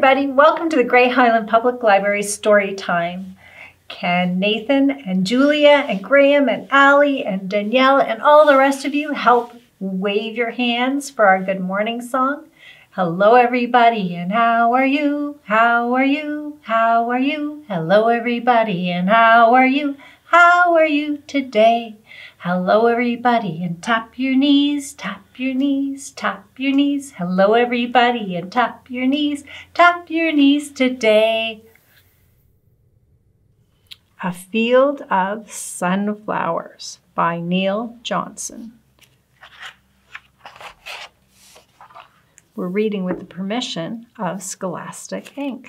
everybody. Welcome to the Grey Highland Public Library Storytime. Can Nathan and Julia and Graham and Allie and Danielle and all the rest of you help wave your hands for our good morning song? Hello everybody and how are you? How are you? How are you? Hello everybody and how are you? How are you today? Hello everybody and tap your knees, tap your knees, tap your knees. Hello everybody and tap your knees today. A Field of Sunflowers by Neil Johnson. We're reading with the permission of Scholastic Inc.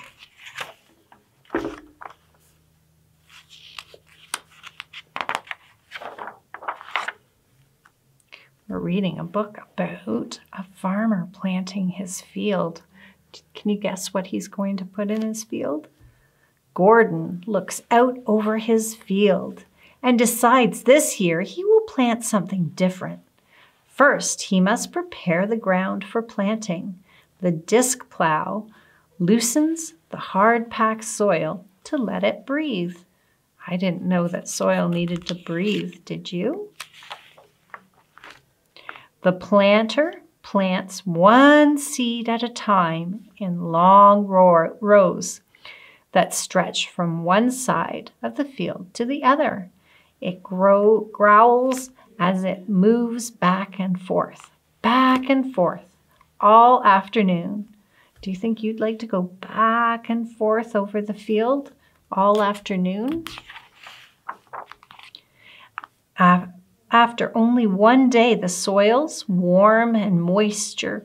We're reading a book about a farmer planting his field. Can you guess what he's going to put in his field? Gordon looks out over his field and decides this year he will plant something different. First, he must prepare the ground for planting. The disc plow loosens the hard-packed soil to let it breathe. I didn't know that soil needed to breathe, did you? The planter plants one seed at a time in long rows that stretch from one side of the field to the other. It growls as it moves back and forth, all afternoon. Do you think you'd like to go back and forth over the field all afternoon? After only one day, the soils, warm and moisture,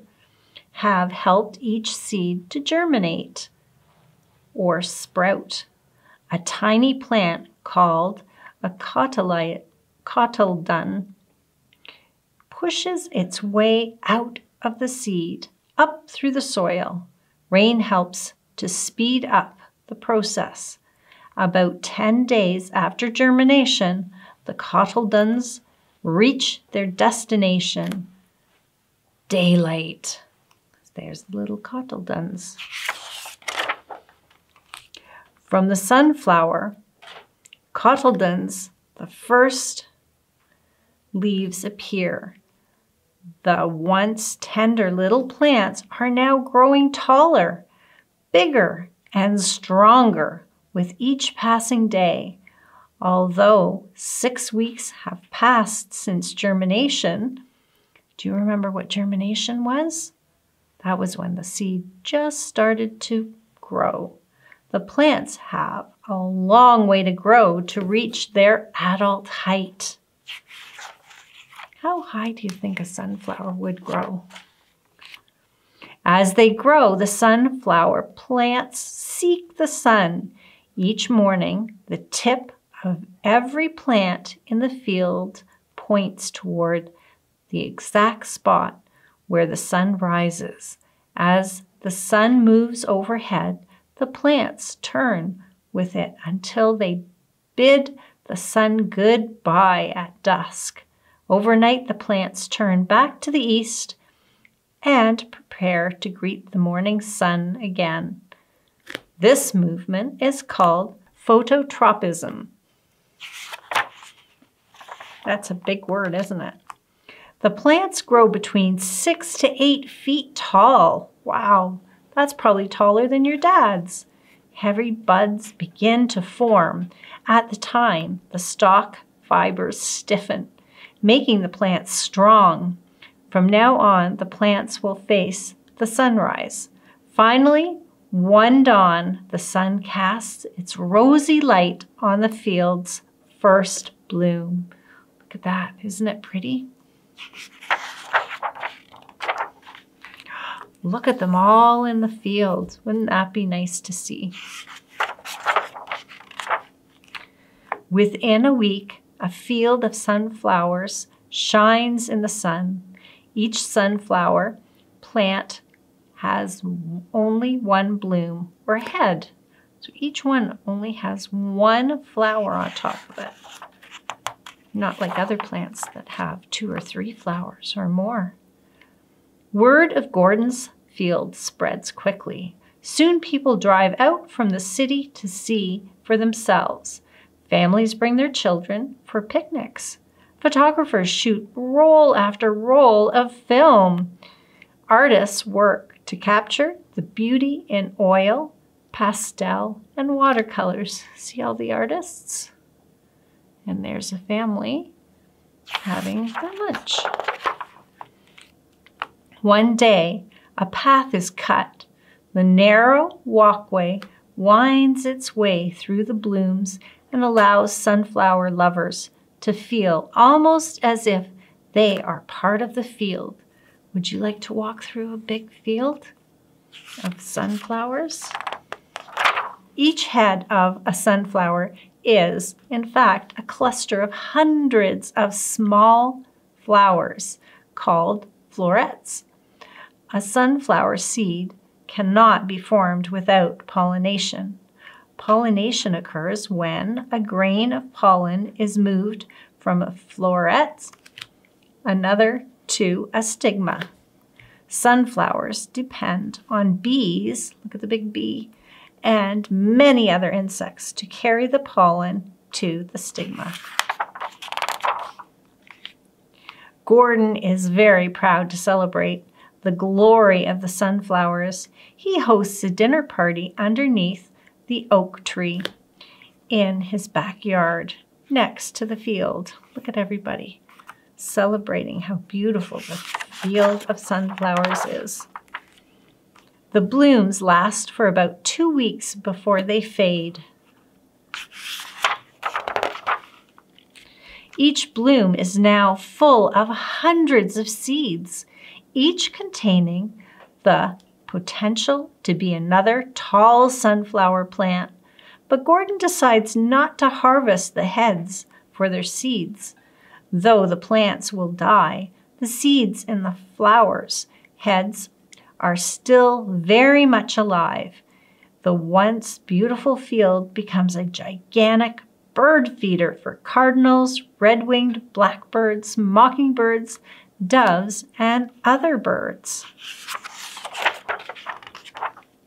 have helped each seed to germinate or sprout. A tiny plant called a cotyledon pushes its way out of the seed, up through the soil. Rain helps to speed up the process. About 10 days after germination, the cotyledons reach their destination. Daylight. There's little cotyledons. From the sunflower cotyledons, the first leaves appear. The once tender little plants are now growing taller, bigger, and stronger with each passing day. Although 6 weeks have passed since germination, do you remember what germination was? That was when the seed just started to grow. The plants have a long way to grow to reach their adult height. How high do you think a sunflower would grow? As they grow, the sunflower plants seek the sun. Each morning, the tip of every plant in the field points toward the exact spot where the sun rises. As the sun moves overhead, the plants turn with it until they bid the sun goodbye at dusk. Overnight, the plants turn back to the east and prepare to greet the morning sun again. This movement is called phototropism. That's a big word, isn't it? The plants grow between 6 to 8 feet tall. Wow, that's probably taller than your dad's. Heavy buds begin to form. At the time, the stalk fibers stiffen, making the plants strong. From now on, the plants will face the sunrise. Finally, one dawn, the sun casts its rosy light on the field's first bloom. Look at that, isn't it pretty? Look at them all in the field. Wouldn't that be nice to see? Within a week, a field of sunflowers shines in the sun. Each sunflower plant has only one bloom or head. So each one only has one flower on top of it. Not like other plants that have 2 or 3 flowers or more. Word of Gordon's field spreads quickly. Soon people drive out from the city to see for themselves. Families bring their children for picnics. Photographers shoot roll after roll of film. Artists work to capture the beauty in oil, pastel, and watercolors. See all the artists? And there's a family having their lunch. One day, a path is cut. The narrow walkway winds its way through the blooms and allows sunflower lovers to feel almost as if they are part of the field. Would you like to walk through a big field of sunflowers? Each head of a sunflower is, in fact, a cluster of hundreds of small flowers called florets. A sunflower seed cannot be formed without pollination. Pollination occurs when a grain of pollen is moved from a floret, another to a stigma. Sunflowers depend on bees, look at the big bee, and many other insects to carry the pollen to the stigma. Gordon is very proud to celebrate the glory of the sunflowers. He hosts a dinner party underneath the oak tree in his backyard next to the field. Look at everybody celebrating how beautiful the field of sunflowers is. The blooms last for about 2 weeks before they fade. Each bloom is now full of hundreds of seeds, each containing the potential to be another tall sunflower plant. But Gordon decides not to harvest the heads for their seeds. Though the plants will die, the seeds in the flowers' heads are still very much alive. The once beautiful field becomes a gigantic bird feeder for cardinals, red-winged blackbirds, mockingbirds, doves, and other birds.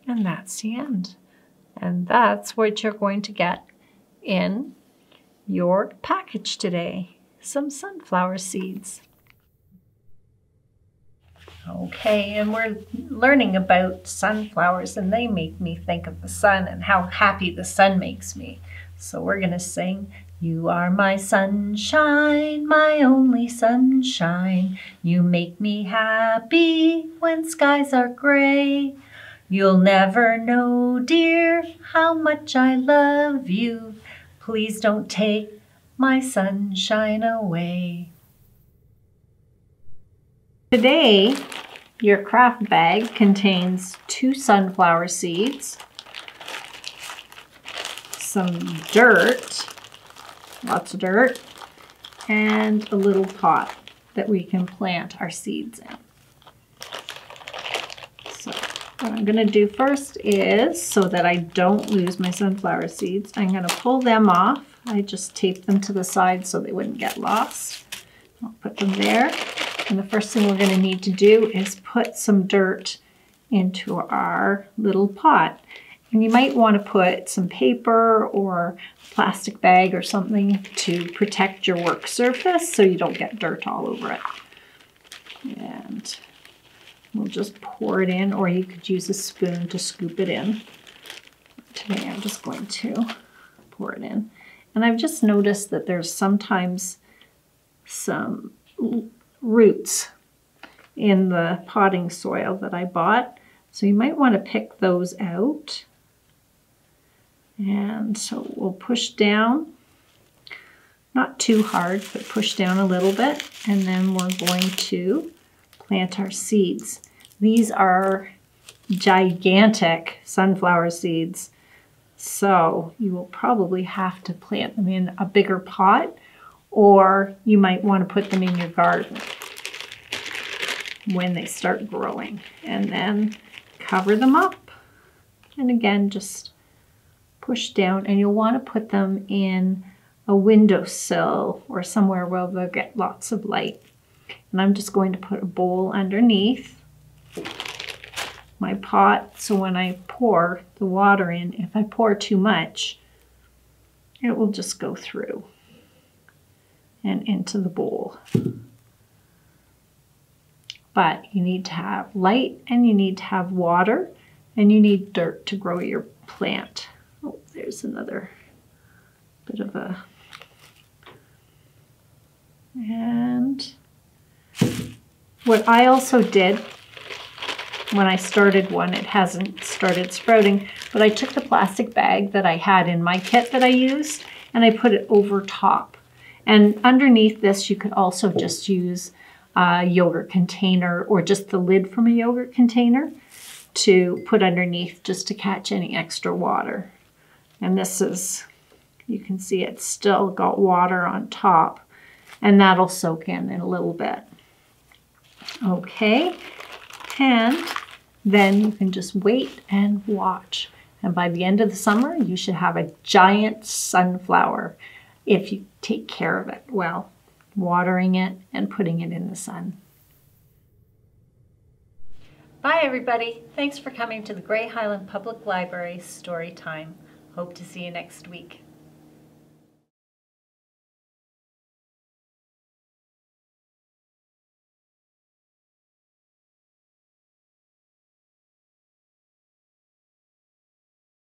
And that's the end. And that's what you're going to get in your package today. Some sunflower seeds. Okay, and we're learning about sunflowers, and they make me think of the sun and how happy the sun makes me. So we're going to sing, "You are my sunshine, my only sunshine. You make me happy when skies are gray. You'll never know, dear, how much I love you. Please don't take my sunshine away." Today, your craft bag contains 2 sunflower seeds, some dirt, lots of dirt, and a little pot that we can plant our seeds in. So what I'm going to do first is, so that I don't lose my sunflower seeds, I'm going to pull them off. I just taped them to the side so they wouldn't get lost. I'll put them there. And the first thing we're going to need to do is put some dirt into our little pot. And you might want to put some paper or a plastic bag or something to protect your work surface so you don't get dirt all over it. And we'll just pour it in, or you could use a spoon to scoop it in. Today I'm just going to pour it in. And I've just noticed that there's sometimes some roots in the potting soil that I bought. So you might want to pick those out. And so we'll push down, not too hard, but push down a little bit. And then we're going to plant our seeds. These are gigantic sunflower seeds. So you will probably have to plant them in a bigger pot, or you might want to put them in your garden when they start growing. And then cover them up. And again, just push down, and you'll want to put them in a windowsill or somewhere where they'll get lots of light. And I'm just going to put a bowl underneath my pot, so when I pour the water in, if I pour too much, it will just go through and into the bowl. But you need to have light, and you need to have water, and you need dirt to grow your plant. Oh, there's another bit of a... And what I also did when I started one, it hasn't started sprouting, but I took the plastic bag that I had in my kit that I used, and I put it over top. And underneath this, you could also just use a yogurt container or just the lid from a yogurt container to put underneath just to catch any extra water. And this is, you can see it's still got water on top, and that'll soak in a little bit. Okay, and then you can just wait and watch. And by the end of the summer, you should have a giant sunflower if you take care of it well, watering it and putting it in the sun. Bye, everybody. Thanks for coming to the Grey Highland Public Library Story Time. Hope to see you next week.